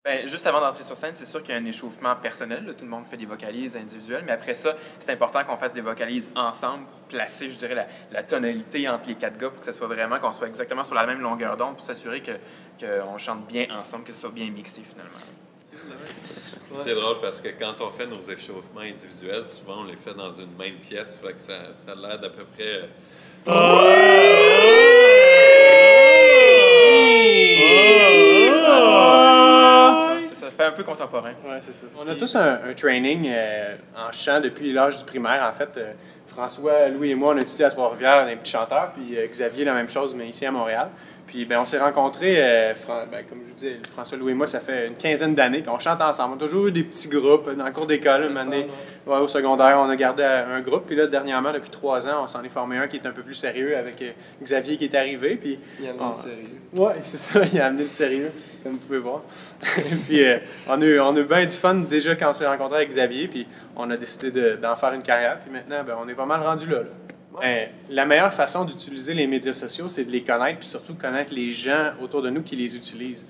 Ben, juste avant d'entrer sur scène, c'est sûr qu'il y a un échauffement personnel, là. Tout le monde fait des vocalises individuelles, mais après ça, c'est important qu'on fasse des vocalises ensemble pour placer, je dirais, la tonalité entre les quatre gars pour que ce soit vraiment, qu'on soit exactement sur la même longueur d'onde pour s'assurer qu'on chante bien ensemble, que ce soit bien mixé finalement. C'est drôle parce que quand on fait nos échauffements individuels, souvent on les fait dans une même pièce, fait que ça a l'air d'à peu près. Ça fait un peu contemporain. Ouais, c'est ça. On a tous un training en chant depuis l'âge du primaire, en fait. François, Louis et moi, on a étudié à Trois-Rivières, des petits chanteurs, puis Xavier, la même chose, mais ici à Montréal. Puis ben, on s'est rencontrés, comme je vous disais, François, Louis et moi, ça fait une quinzaine d'années qu'on chante ensemble. On a toujours eu des petits groupes dans le cours d'école. Une année, au secondaire, on a gardé un groupe. Puis là, dernièrement, depuis 3 ans, on s'en est formé un qui est un peu plus sérieux avec Xavier qui est arrivé. Puis, il a amené le sérieux. Oui, c'est ça, il a amené le sérieux, comme vous pouvez voir. Puis on a eu bien du fun déjà quand on s'est rencontrés avec Xavier. Puis on a décidé d'en faire une carrière. Puis maintenant, ben, on est pas mal rendu là. La meilleure façon d'utiliser les médias sociaux, c'est de les connaître, puis surtout connaître les gens autour de nous qui les utilisent.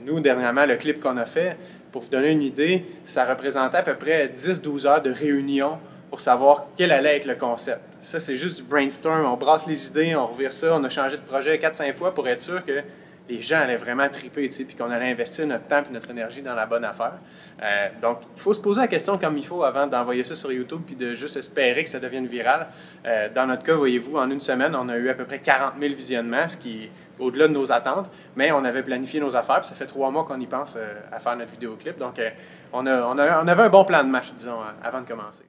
Nous, dernièrement, le clip qu'on a fait, pour vous donner une idée, ça représentait à peu près 10-12 heures de réunion pour savoir quel allait être le concept. Ça, c'est juste du brainstorm. On brasse les idées, on revire ça, on a changé de projet 4-5 fois pour être sûr que les gens allaient vraiment triper, puis qu'on allait investir notre temps et notre énergie dans la bonne affaire. Donc, il faut se poser la question comme il faut avant d'envoyer ça sur YouTube puis de juste espérer que ça devienne viral. Dans notre cas, voyez-vous, en une semaine, on a eu à peu près 40 000 visionnements, ce qui est au-delà de nos attentes, mais on avait planifié nos affaires, puis ça fait 3 mois qu'on y pense à faire notre vidéoclip. Donc, on avait un bon plan de match, disons, avant de commencer.